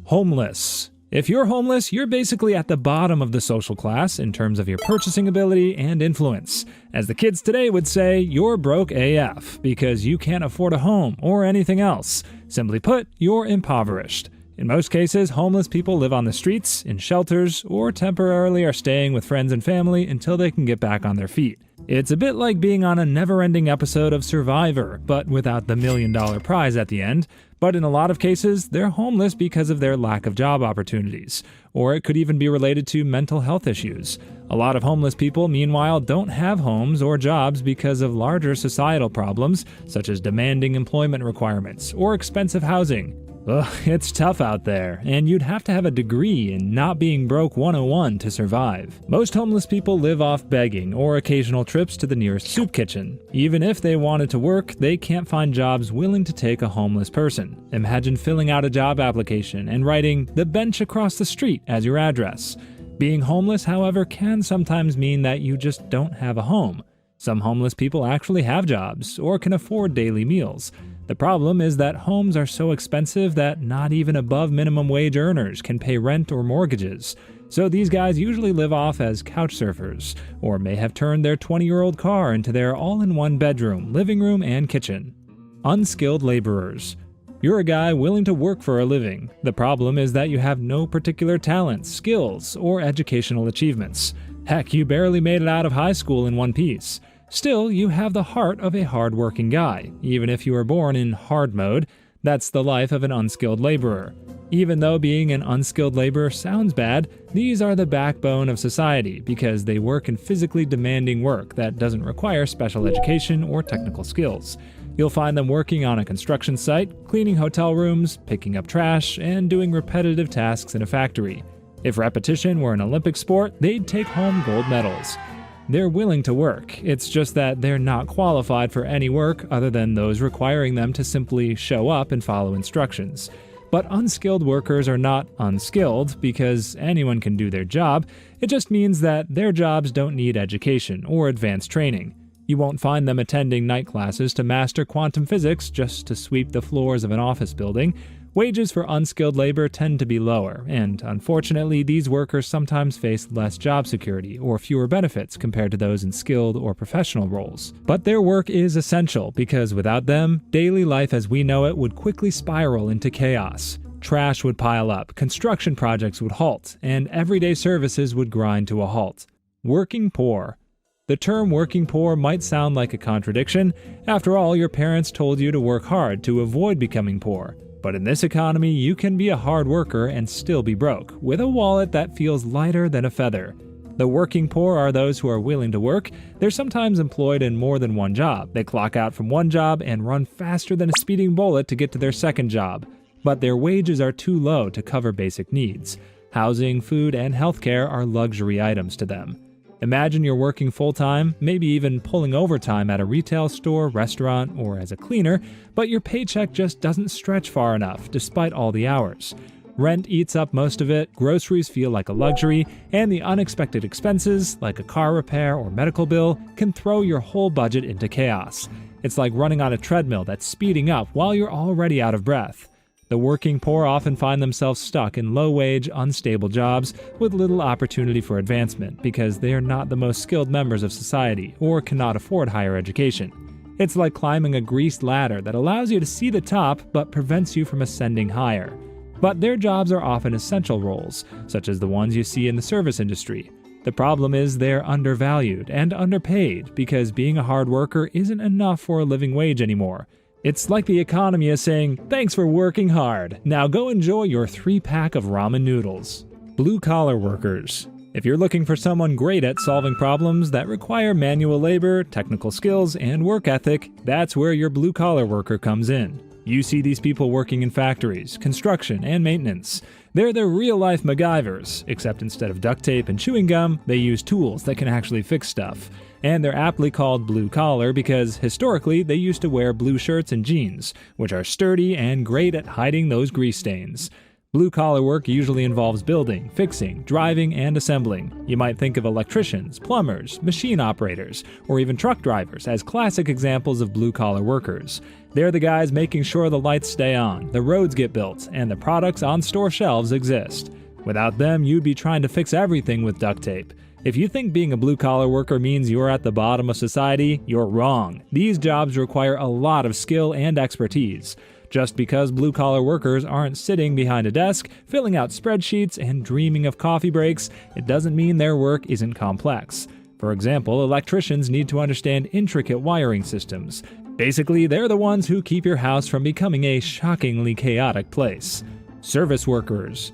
Homeless. If you're homeless, you're basically at the bottom of the social class in terms of your purchasing ability and influence. As the kids today would say, you're broke AF because you can't afford a home or anything else. Simply put, you're impoverished. In most cases, homeless people live on the streets, in shelters, or temporarily are staying with friends and family until they can get back on their feet. It's a bit like being on a never-ending episode of Survivor, but without the $1 million prize at the end. But in a lot of cases, they're homeless because of their lack of job opportunities, or it could even be related to mental health issues. A lot of homeless people, meanwhile, don't have homes or jobs because of larger societal problems, such as demanding employment requirements or expensive housing. Ugh, it's tough out there, and you'd have to have a degree in not being broke 101 to survive. Most homeless people live off begging or occasional trips to the nearest soup kitchen. Even if they wanted to work, they can't find jobs willing to take a homeless person. Imagine filling out a job application and writing "the bench across the street" as your address. Being homeless, however, can sometimes mean that you just don't have a home. Some homeless people actually have jobs or can afford daily meals. The problem is that homes are so expensive that not even above minimum wage earners can pay rent or mortgages. So these guys usually live off as couch surfers, or may have turned their 20-year-old car into their all-in-one bedroom, living room, and kitchen. Unskilled laborers. You're a guy willing to work for a living. The problem is that you have no particular talents, skills, or educational achievements. Heck, you barely made it out of high school in one piece. Still, you have the heart of a hard-working guy, even if you were born in hard mode. That's the life of an unskilled laborer. Even though being an unskilled laborer sounds bad, these are the backbone of society because they work in physically demanding work that doesn't require special education or technical skills. You'll find them working on a construction site, cleaning hotel rooms, picking up trash, and doing repetitive tasks in a factory. If repetition were an Olympic sport, they'd take home gold medals. They're willing to work, it's just that they're not qualified for any work other than those requiring them to simply show up and follow instructions. But unskilled workers are not unskilled because anyone can do their job. It just means that their jobs don't need education or advanced training. You won't find them attending night classes to master quantum physics just to sweep the floors of an office building. Wages for unskilled labor tend to be lower, and unfortunately, these workers sometimes face less job security or fewer benefits compared to those in skilled or professional roles. But their work is essential because without them, daily life as we know it would quickly spiral into chaos. Trash would pile up, construction projects would halt, and everyday services would grind to a halt. Working poor. The term working poor might sound like a contradiction. After all, your parents told you to work hard to avoid becoming poor. But in this economy, you can be a hard worker and still be broke, with a wallet that feels lighter than a feather. The working poor are those who are willing to work. They're sometimes employed in more than one job. They clock out from one job and run faster than a speeding bullet to get to their second job. But their wages are too low to cover basic needs. Housing, food, and healthcare are luxury items to them. Imagine you're working full-time, maybe even pulling overtime at a retail store, restaurant, or as a cleaner, but your paycheck just doesn't stretch far enough despite all the hours. Rent eats up most of it, groceries feel like a luxury, and the unexpected expenses, like a car repair or medical bill, can throw your whole budget into chaos. It's like running on a treadmill that's speeding up while you're already out of breath. The working poor often find themselves stuck in low-wage, unstable jobs with little opportunity for advancement because they are not the most skilled members of society or cannot afford higher education. It's like climbing a greased ladder that allows you to see the top but prevents you from ascending higher. But their jobs are often essential roles, such as the ones you see in the service industry. The problem is they're undervalued and underpaid because being a hard worker isn't enough for a living wage anymore. It's like the economy is saying, "Thanks for working hard. Now go enjoy your 3-pack of ramen noodles." Blue-collar workers. If you're looking for someone great at solving problems that require manual labor, technical skills, and work ethic, that's where your blue-collar worker comes in. You see these people working in factories, construction, and maintenance. They're the real-life MacGyvers, except instead of duct tape and chewing gum, they use tools that can actually fix stuff. And they're aptly called blue-collar because historically they used to wear blue shirts and jeans, which are sturdy and great at hiding those grease stains. Blue-collar work usually involves building, fixing, driving, and assembling. You might think of electricians, plumbers, machine operators, or even truck drivers as classic examples of blue-collar workers. They're the guys making sure the lights stay on, the roads get built, and the products on store shelves exist. Without them, you'd be trying to fix everything with duct tape. If you think being a blue-collar worker means you're at the bottom of society, you're wrong. These jobs require a lot of skill and expertise. Just because blue-collar workers aren't sitting behind a desk, filling out spreadsheets, and dreaming of coffee breaks, it doesn't mean their work isn't complex. For example, electricians need to understand intricate wiring systems. Basically, they're the ones who keep your house from becoming a shockingly chaotic place. Service workers.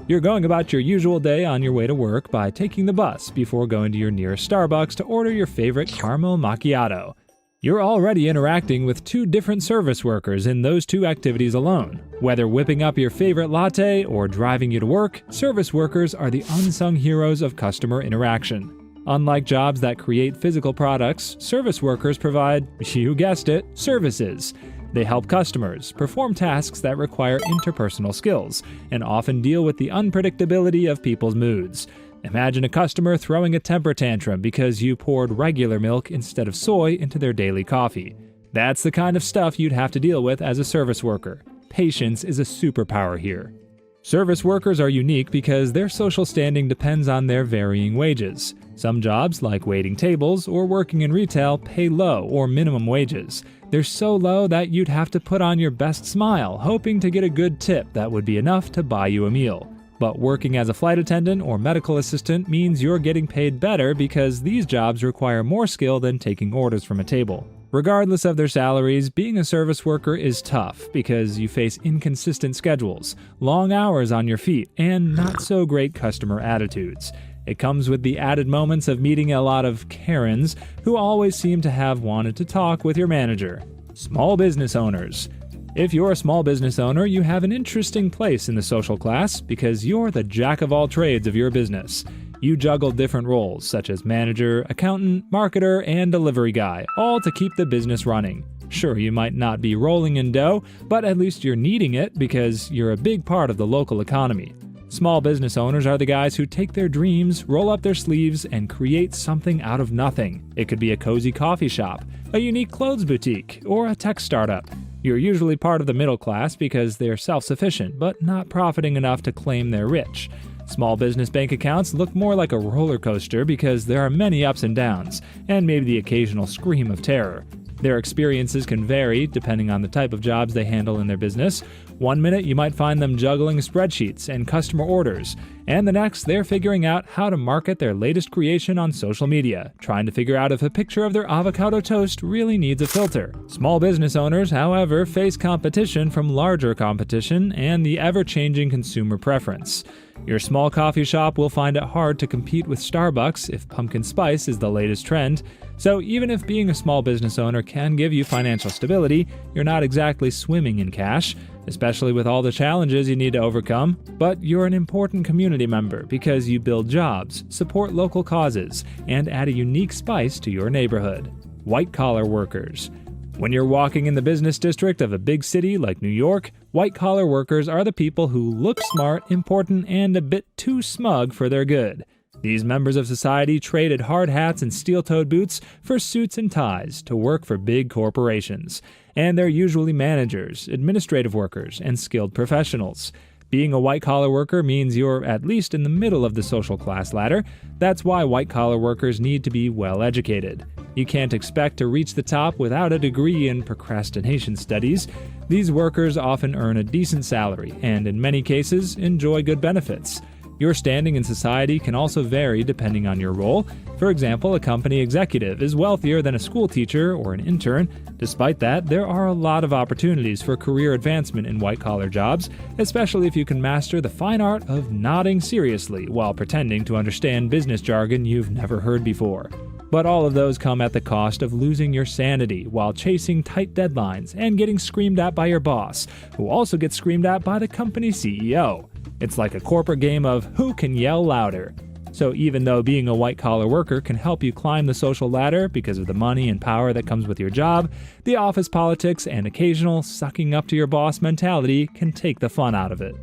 You're going about your usual day on your way to work by taking the bus before going to your nearest Starbucks to order your favorite caramel macchiato. You're already interacting with two different service workers in those two activities alone. Whether whipping up your favorite latte or driving you to work, service workers are the unsung heroes of customer interaction. Unlike jobs that create physical products, service workers provide, you guessed it, services. They help customers perform tasks that require interpersonal skills and often deal with the unpredictability of people's moods. Imagine a customer throwing a temper tantrum because you poured regular milk instead of soy into their daily coffee. That's the kind of stuff you'd have to deal with as a service worker. Patience is a superpower here. Service workers are unique because their social standing depends on their varying wages. Some jobs, like waiting tables or working in retail, pay low or minimum wages. They're so low that you'd have to put on your best smile, hoping to get a good tip that would be enough to buy you a meal. But working as a flight attendant or medical assistant means you're getting paid better because these jobs require more skill than taking orders from a table. Regardless of their salaries, being a service worker is tough because you face inconsistent schedules, long hours on your feet, and not so great customer attitudes. It comes with the added moments of meeting a lot of Karens who always seem to have wanted to talk with your manager. Small business owners. If you're a small business owner, you have an interesting place in the social class because you're the jack of all trades of your business. You juggle different roles such as manager, accountant, marketer, and delivery guy, all to keep the business running. Sure, you might not be rolling in dough, but at least you're needing it because you're a big part of the local economy. Small business owners are the guys who take their dreams, roll up their sleeves, and create something out of nothing. It could be a cozy coffee shop, a unique clothes boutique, or a tech startup. You're usually part of the middle class because they're self-sufficient, but not profiting enough to claim they're rich. Small business bank accounts look more like a roller coaster because there are many ups and downs, and maybe the occasional scream of terror. Their experiences can vary depending on the type of jobs they handle in their business. One minute you might find them juggling spreadsheets and customer orders, and the next they're figuring out how to market their latest creation on social media, trying to figure out if a picture of their avocado toast really needs a filter. Small business owners, however, face competition from larger competition and the ever-changing consumer preference. Your small coffee shop will find it hard to compete with Starbucks if pumpkin spice is the latest trend. So even if being a small business owner can give you financial stability, you're not exactly swimming in cash, especially with all the challenges you need to overcome. But you're an important community member because you build jobs, support local causes, and add a unique spice to your neighborhood. White-collar workers. When you're walking in the business district of a big city like New York, white-collar workers are the people who look smart, important, and a bit too smug for their good. These members of society traded hard hats and steel-toed boots for suits and ties to work for big corporations. And they're usually managers, administrative workers, and skilled professionals. Being a white-collar worker means you're at least in the middle of the social class ladder. That's why white-collar workers need to be well-educated. You can't expect to reach the top without a degree in procrastination studies. These workers often earn a decent salary and, in many cases, enjoy good benefits. Your standing in society can also vary depending on your role. For example, a company executive is wealthier than a school teacher or an intern. Despite that, there are a lot of opportunities for career advancement in white-collar jobs, especially if you can master the fine art of nodding seriously while pretending to understand business jargon you've never heard before. But all of those come at the cost of losing your sanity while chasing tight deadlines and getting screamed at by your boss, who also gets screamed at by the company CEO. It's like a corporate game of who can yell louder. So even though being a white-collar worker can help you climb the social ladder because of the money and power that comes with your job, the office politics and occasional sucking up to your boss mentality can take the fun out of it.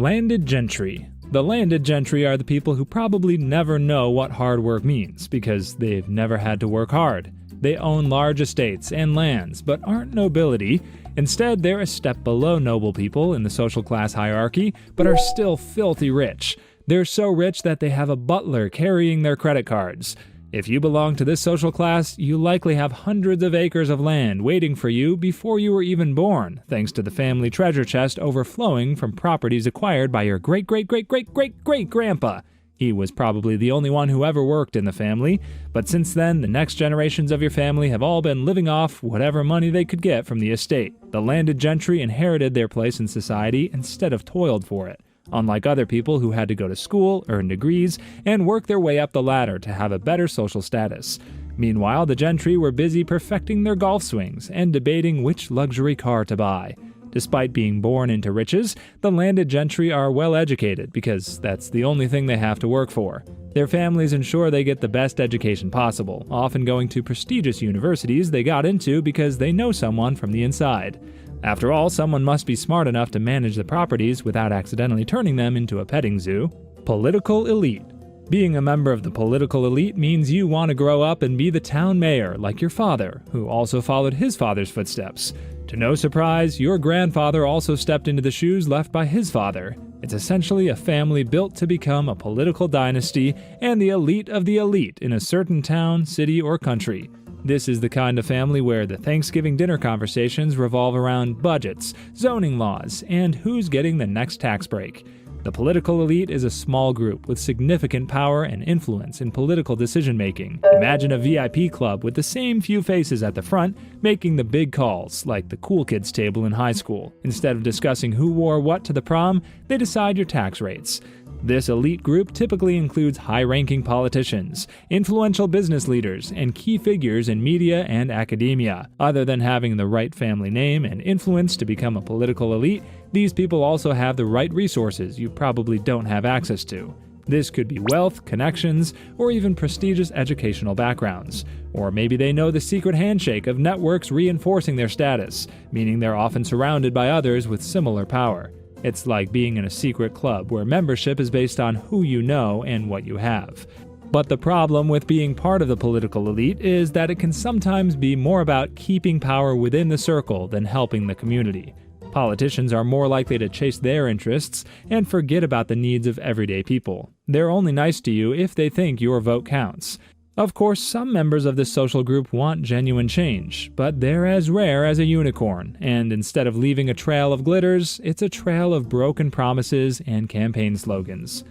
Landed gentry. The landed gentry are the people who probably never know what hard work means because they've never had to work hard. They own large estates and lands, but aren't nobility. Instead, they're a step below noble people in the social class hierarchy, but are still filthy rich. They're so rich that they have a butler carrying their credit cards. If you belong to this social class, you likely have hundreds of acres of land waiting for you before you were even born, thanks to the family treasure chest overflowing from properties acquired by your great-great-great-great-great-great-grandpa. He was probably the only one who ever worked in the family, but since then, the next generations of your family have all been living off whatever money they could get from the estate. The landed gentry inherited their place in society instead of toiled for it, unlike other people who had to go to school, earn degrees, and work their way up the ladder to have a better social status. Meanwhile, the gentry were busy perfecting their golf swings and debating which luxury car to buy. Despite being born into riches, the landed gentry are well educated because that's the only thing they have to work for. Their families ensure they get the best education possible, often going to prestigious universities they got into because they know someone from the inside. After all, someone must be smart enough to manage the properties without accidentally turning them into a petting zoo. Political elite. Being a member of the political elite means you want to grow up and be the town mayor like your father, who also followed his father's footsteps. To no surprise, your grandfather also stepped into the shoes left by his father. It's essentially a family built to become a political dynasty and the elite of the elite in a certain town, city, or country. This is the kind of family where the Thanksgiving dinner conversations revolve around budgets, zoning laws, and who's getting the next tax break. The political elite is a small group with significant power and influence in political decision-making. Imagine a VIP club with the same few faces at the front making the big calls, like the cool kids table in high school. Instead of discussing who wore what to the prom, they decide your tax rates. This elite group typically includes high-ranking politicians, influential business leaders, and key figures in media and academia. Other than having the right family name and influence to become a political elite, these people also have the right resources you probably don't have access to. This could be wealth, connections, or even prestigious educational backgrounds. Or maybe they know the secret handshake of networks reinforcing their status, meaning they're often surrounded by others with similar power. It's like being in a secret club where membership is based on who you know and what you have. But the problem with being part of the political elite is that it can sometimes be more about keeping power within the circle than helping the community. Politicians are more likely to chase their interests and forget about the needs of everyday people. They're only nice to you if they think your vote counts. Of course, some members of this social group want genuine change, but they're as rare as a unicorn, and instead of leaving a trail of glitters, it's a trail of broken promises and campaign slogans.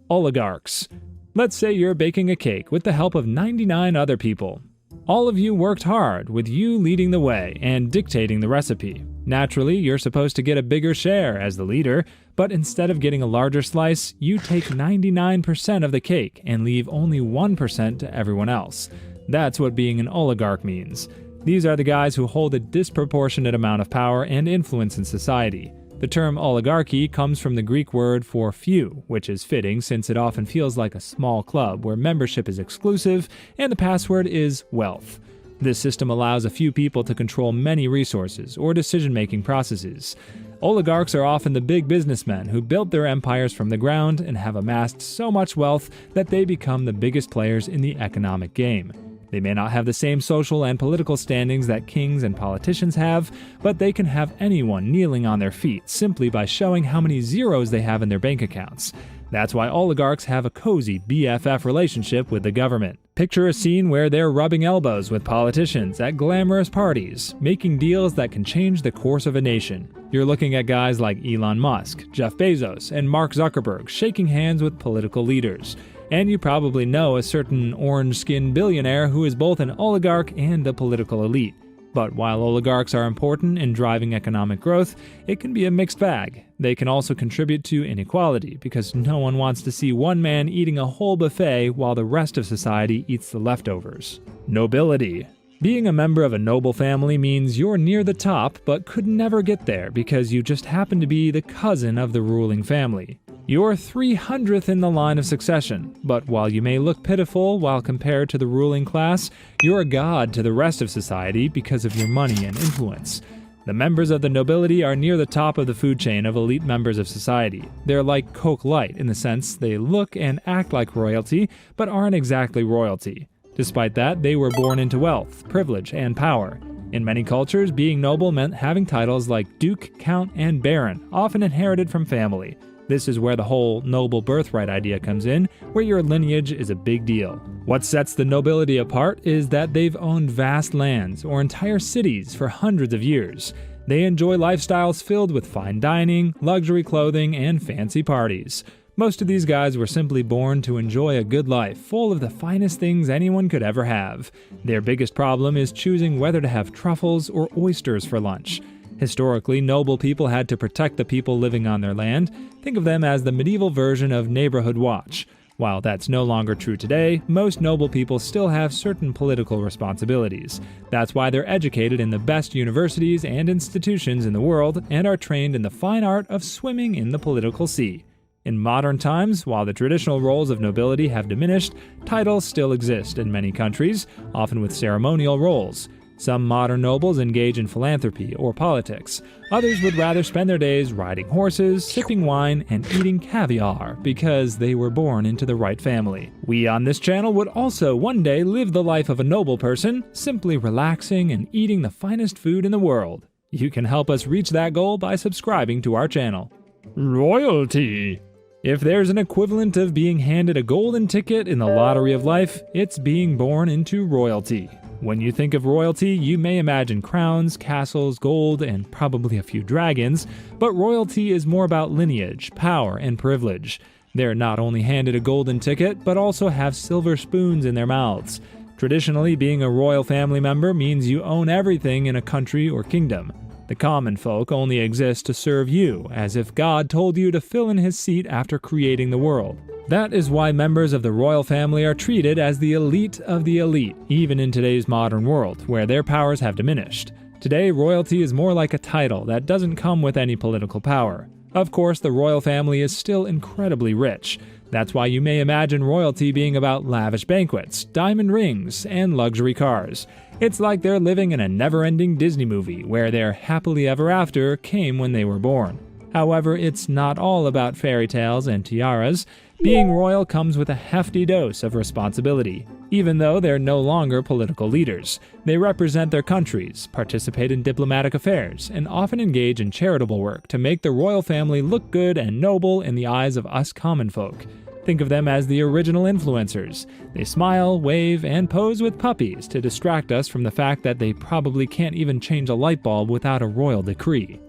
Oligarchs. Let's say you're baking a cake with the help of 99 other people. All of you worked hard, with you leading the way and dictating the recipe. Naturally, you're supposed to get a bigger share as the leader, but instead of getting a larger slice, you take 99% of the cake and leave only 1% to everyone else. That's what being an oligarch means. These are the guys who hold a disproportionate amount of power and influence in society. The term oligarchy comes from the Greek word for few, which is fitting since it often feels like a small club where membership is exclusive and the password is wealth. This system allows a few people to control many resources or decision-making processes. Oligarchs are often the big businessmen who built their empires from the ground and have amassed so much wealth that they become the biggest players in the economic game. They may not have the same social and political standings that kings and politicians have, but they can have anyone kneeling on their feet simply by showing how many zeros they have in their bank accounts. That's why oligarchs have a cozy BFF relationship with the government. Picture a scene where they're rubbing elbows with politicians at glamorous parties, making deals that can change the course of a nation. You're looking at guys like Elon Musk, Jeff Bezos, and Mark Zuckerberg shaking hands with political leaders. And you probably know a certain orange-skinned billionaire who is both an oligarch and a political elite. But while oligarchs are important in driving economic growth, it can be a mixed bag. They can also contribute to inequality because no one wants to see one man eating a whole buffet while the rest of society eats the leftovers. Nobility. Being a member of a noble family means you're near the top but could never get there because you just happen to be the cousin of the ruling family. You're 300th in the line of succession, but while you may look pitiful while compared to the ruling class, you're a god to the rest of society because of your money and influence. The members of the nobility are near the top of the food chain of elite members of society. They're like Coke Light in the sense they look and act like royalty, but aren't exactly royalty. Despite that, they were born into wealth, privilege, and power. In many cultures, being noble meant having titles like Duke, Count, and Baron, often inherited from family. This is where the whole noble birthright idea comes in, where your lineage is a big deal. What sets the nobility apart is that they've owned vast lands or entire cities for hundreds of years. They enjoy lifestyles filled with fine dining, luxury clothing, and fancy parties. Most of these guys were simply born to enjoy a good life, full of the finest things anyone could ever have. Their biggest problem is choosing whether to have truffles or oysters for lunch. Historically, noble people had to protect the people living on their land. Think of them as the medieval version of neighborhood watch. While that's no longer true today, most noble people still have certain political responsibilities. That's why they're educated in the best universities and institutions in the world and are trained in the fine art of swimming in the political sea. In modern times, while the traditional roles of nobility have diminished, titles still exist in many countries, often with ceremonial roles. Some modern nobles engage in philanthropy or politics. Others would rather spend their days riding horses, sipping wine, and eating caviar because they were born into the right family. We on this channel would also one day live the life of a noble person, simply relaxing and eating the finest food in the world. You can help us reach that goal by subscribing to our channel. Royalty. If there's an equivalent of being handed a golden ticket in the lottery of life, it's being born into royalty. When you think of royalty, you may imagine crowns, castles, gold, and probably a few dragons, but royalty is more about lineage, power, and privilege. They're not only handed a golden ticket, but also have silver spoons in their mouths. Traditionally, being a royal family member means you own everything in a country or kingdom. The common folk only exist to serve you, as if God told you to fill in his seat after creating the world. That is why members of the royal family are treated as the elite of the elite, even in today's modern world, where their powers have diminished. Today, royalty is more like a title that doesn't come with any political power. Of course, the royal family is still incredibly rich. That's why you may imagine royalty being about lavish banquets, diamond rings, and luxury cars. It's like they're living in a never-ending Disney movie where their happily ever after came when they were born. However, it's not all about fairy tales and tiaras. Being royal comes with a hefty dose of responsibility. Even though they're no longer political leaders, they represent their countries, participate in diplomatic affairs, and often engage in charitable work to make the royal family look good and noble in the eyes of us common folk. Think of them as the original influencers. They smile, wave, and pose with puppies to distract us from the fact that they probably can't even change a light bulb without a royal decree.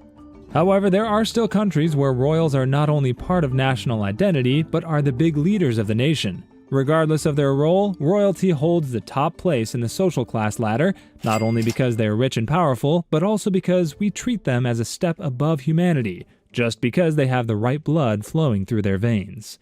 However, there are still countries where royals are not only part of national identity, but are the big leaders of the nation. Regardless of their role, royalty holds the top place in the social class ladder, not only because they are rich and powerful, but also because we treat them as a step above humanity, just because they have the right blood flowing through their veins.